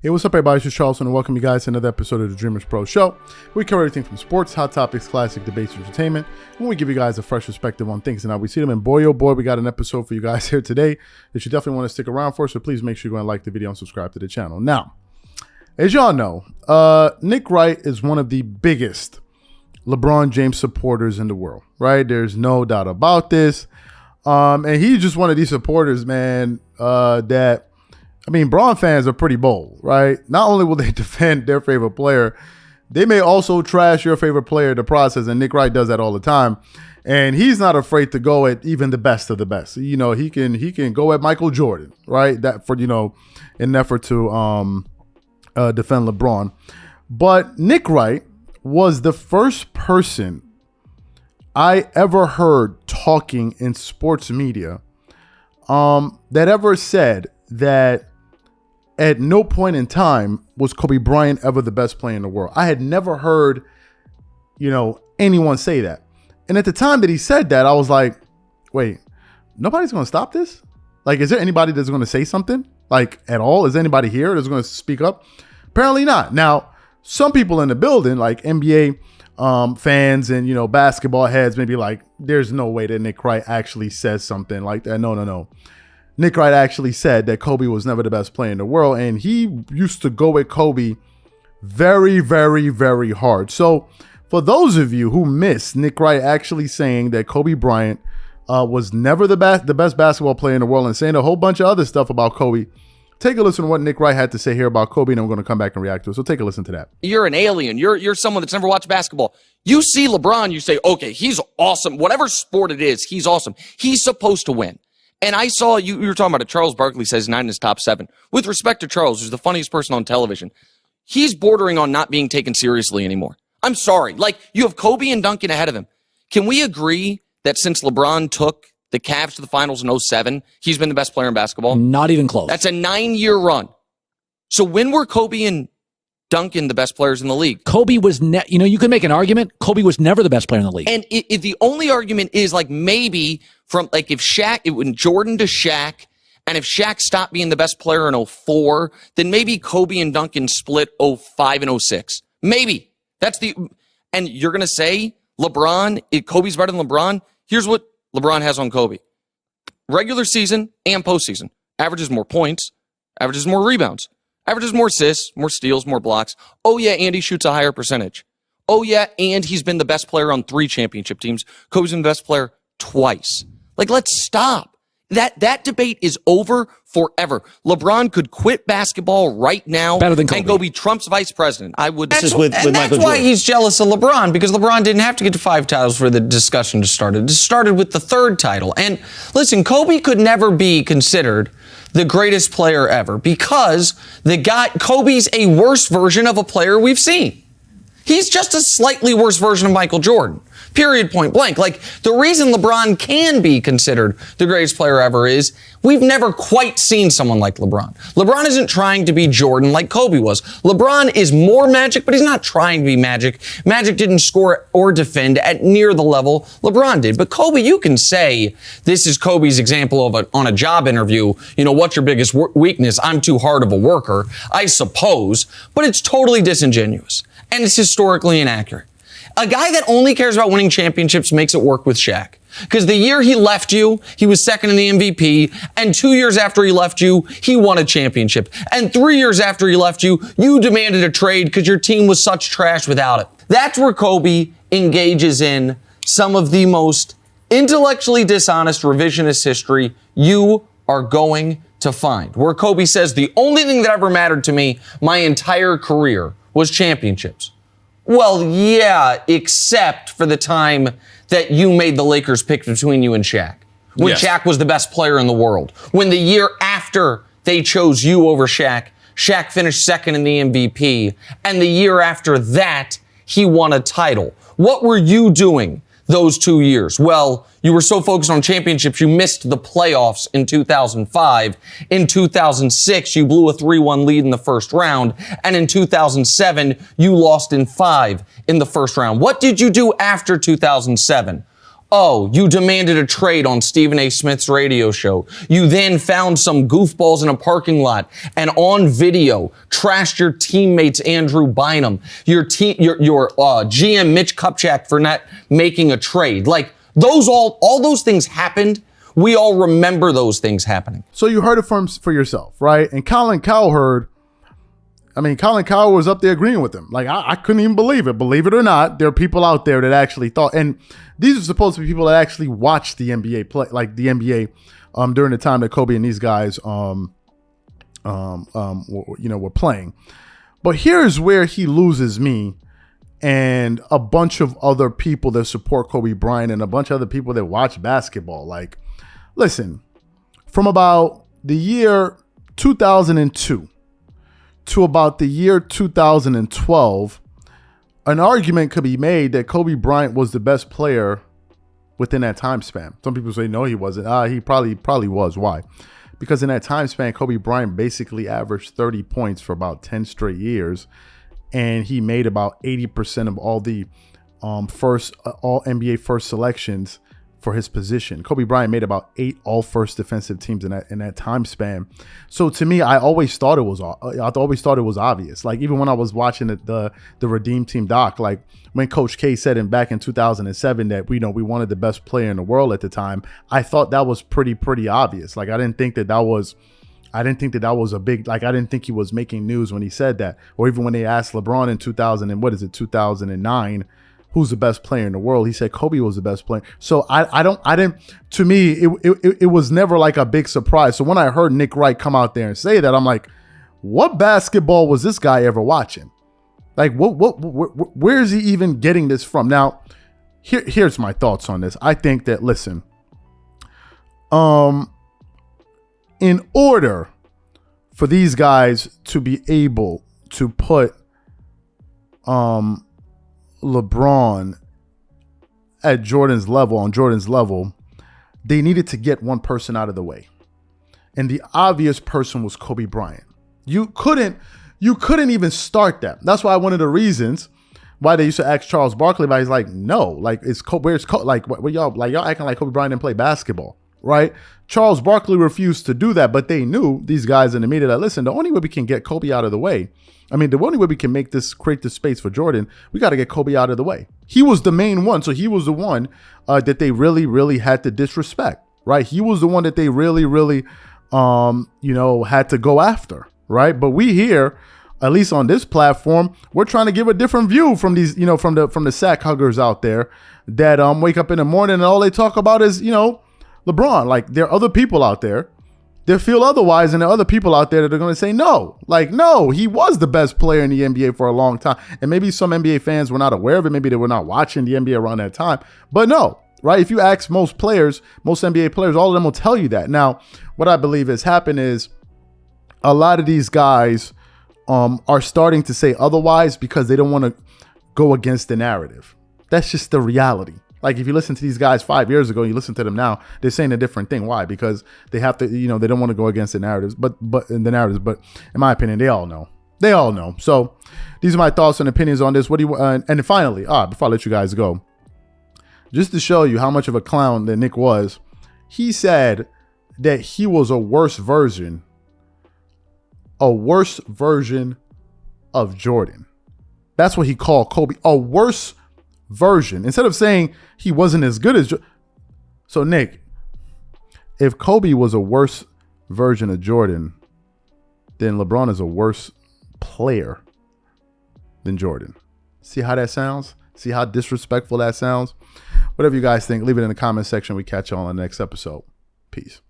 Hey, what's up, everybody? This is Charles, and welcome you guys to another episode of the Dreamerspro Show. We cover everything from sports, hot topics, classic debates, and entertainment, and we give you guys a fresh perspective on things. And now we see them, and boy, oh boy, we got an episode for you guys here today that you definitely want to stick around for, so please make sure you go and like the video and subscribe to the channel. Now, as y'all know, Nick Wright is one of the biggest LeBron James supporters in the world, right? There's no doubt about this. And he's just one of these supporters, man, Braun fans are pretty bold, right? Not only will they defend their favorite player, they may also trash your favorite player in the process, and Nick Wright does that all the time. And he's not afraid to go at even the best of the best. You know, he can go at Michael Jordan, right? That for, in an effort to defend LeBron. But Nick Wright was the first person I ever heard talking in sports media that ever said that at no point in time was Kobe Bryant ever the best player in the world. I had never heard, anyone say that. And at the time that he said that, I was like, wait, nobody's going to stop this? Like, is there anybody that's going to say something? Like, at all? Is anybody here that's going to speak up? Apparently not. Now, some people in the building, like NBA fans and, basketball heads, may be like, there's no way that Nick Wright actually says something like that. No. Nick Wright actually said that Kobe was never the best player in the world, and he used to go at Kobe very, very, very hard. So for those of you who missed Nick Wright actually saying that Kobe Bryant was never the best basketball player in the world and saying a whole bunch of other stuff about Kobe, take a listen to what Nick Wright had to say here about Kobe, and I'm going to come back and react to it. So take a listen to that. You're an alien. You're someone that's never watched basketball. You see LeBron, you say, okay, he's awesome. Whatever sport it is, he's awesome. He's supposed to win. And I saw you were talking about it. Charles Barkley says 9 in his top 7. With respect to Charles, who's the funniest person on television, he's bordering on not being taken seriously anymore. I'm sorry. Like, you have Kobe and Duncan ahead of him. Can we agree that since LeBron took the Cavs to the finals in 2007, he's been the best player in basketball? Not even close. That's a 9-year run. So when were Kobe and Duncan the best players in the league? Kobe was, you could make an argument. Kobe was never the best player in the league. And the only argument is like maybe from like if Shaq, it went Jordan to Shaq, and if Shaq stopped being the best player in 2004, then maybe Kobe and Duncan split 2005 and 2006. Maybe. And you're going to say Kobe's better than LeBron? Here's what LeBron has on Kobe. Regular season and postseason. Averages more points, averages more rebounds, averages more assists, more steals, more blocks. Oh, yeah, and he shoots a higher percentage. Oh, yeah, and he's been the best player on 3 championship teams. Kobe's been the best player twice. Like, let's stop. That debate is over forever. LeBron could quit basketball right now and go be Trump's vice president. That's why he's jealous of LeBron, because LeBron didn't have to get to 5 titles for the discussion to start. It started with the 3rd title. And listen, Kobe could never be considered the greatest player ever because Kobe's a worse version of a player we've seen. He's just a slightly worse version of Michael Jordan. Period, point blank. Like, the reason LeBron can be considered the greatest player ever is we've never quite seen someone like LeBron. LeBron isn't trying to be Jordan like Kobe was. LeBron is more Magic, but he's not trying to be Magic. Magic didn't score or defend at near the level LeBron did. But Kobe, you can say this is Kobe's example of on a job interview. What's your biggest weakness? I'm too hard of a worker, I suppose. But it's totally disingenuous. And it's historically inaccurate. A guy that only cares about winning championships makes it work with Shaq. Because the year he left you, he was second in the MVP. And 2 years after he left you, he won a championship. And 3 years after he left you, you demanded a trade because your team was such trash without it. That's where Kobe engages in some of the most intellectually dishonest revisionist history you are going to find. Where Kobe says the only thing that ever mattered to me my entire career was championships. Well, yeah, except for the time that you made the Lakers pick between you and Shaq. When Shaq was the best player in the world. When the year after they chose you over Shaq, Shaq finished second in the MVP. And the year after that, he won a title. What were you doing those 2 years? Well, you were so focused on championships, you missed the playoffs in 2005. In 2006, you blew a 3-1 lead in the first round. And in 2007, you lost in 5 in the first round. What did you do after 2007? Oh, you demanded a trade on Stephen A. Smith's radio show. You then found some goofballs in a parking lot and on video trashed your teammates Andrew Bynum, your GM Mitch Kupchak for not making a trade. Like all those things happened. We all remember those things happening. So you heard it for yourself, right? And Colin Cowherd, Colin Cowherd was up there agreeing with him. Like, I couldn't even believe it. Believe it or not, there are people out there that actually thought, and these are supposed to be people that actually watched the NBA play, like the NBA during the time that Kobe and these guys were playing. But here's where he loses me and a bunch of other people that support Kobe Bryant and a bunch of other people that watch basketball. Like, listen, from about the year 2002 to about the year 2012, an argument could be made that Kobe Bryant was the best player within that time span. Some people say, no, he wasn't. He probably was. Why? Because in that time span, Kobe Bryant basically averaged 30 points for about 10 straight years. And he made about 80% of all the all NBA first selections for his position. Kobe Bryant made about 8 all first defensive teams in that time span. So to me, I always thought it was obvious. Like, even when I was watching the Redeem Team doc, like when Coach K said back in 2007 that we wanted the best player in the world at the time, I thought that was pretty obvious. Like, I didn't think that was a big, like, I didn't think he was making news when he said that. Or even when they asked LeBron in 2009, who's the best player in the world? He said Kobe was the best player. So to me, it was never like a big surprise. So when I heard Nick Wright come out there and say that, I'm like, what basketball was this guy ever watching? Like, where is he even getting this from? Now, here's my thoughts on this. I think that, listen, in order for these guys to be able to put LeBron on Jordan's level, they needed to get one person out of the way. And the obvious person was Kobe Bryant. You couldn't even start that. That's why one of the reasons why they used to ask Charles Barkley about, he's like, no, like, where's Kobe? Like, what y'all acting like Kobe Bryant didn't play basketball, right? Charles Barkley refused to do that, but they knew, these guys in the media, that, listen, the only way we can get Kobe out of the way, the only way we can create this space for Jordan, we got to get Kobe out of the way. He was the main one. So he was the one that they really had to disrespect, right? He was the one that they really had to go after, right? But we here, at least on this platform, we're trying to give a different view from these, from the sack huggers out there that wake up in the morning and all they talk about is, LeBron. Like, there are other people out there that feel otherwise, and there are other people out there that are going to say no. Like, no, he was the best player in the NBA for a long time. And maybe some NBA fans were not aware of it. Maybe they were not watching the NBA around that time. But no, right? If you ask most NBA players, all of them will tell you that. Now, what I believe has happened is a lot of these guys are starting to say otherwise because they don't want to go against the narrative. That's just the reality. Like, if you listen to these guys 5 years ago, and you listen to them now, they're saying a different thing. Why? Because they have to, they don't want to go against the narratives. But in my opinion, they all know. So these are my thoughts and opinions on this. What do you? And finally, before I let you guys go, just to show you how much of a clown that Nick was, he said that he was a worse version of Jordan. That's what he called Kobe, a worse version, instead of saying he wasn't as good as So Nick, if Kobe was a worse version of Jordan, then LeBron is a worse player than Jordan. See how that sounds? See how disrespectful that sounds? Whatever you guys think, leave it in the comment section. We catch you all in the next episode. Peace.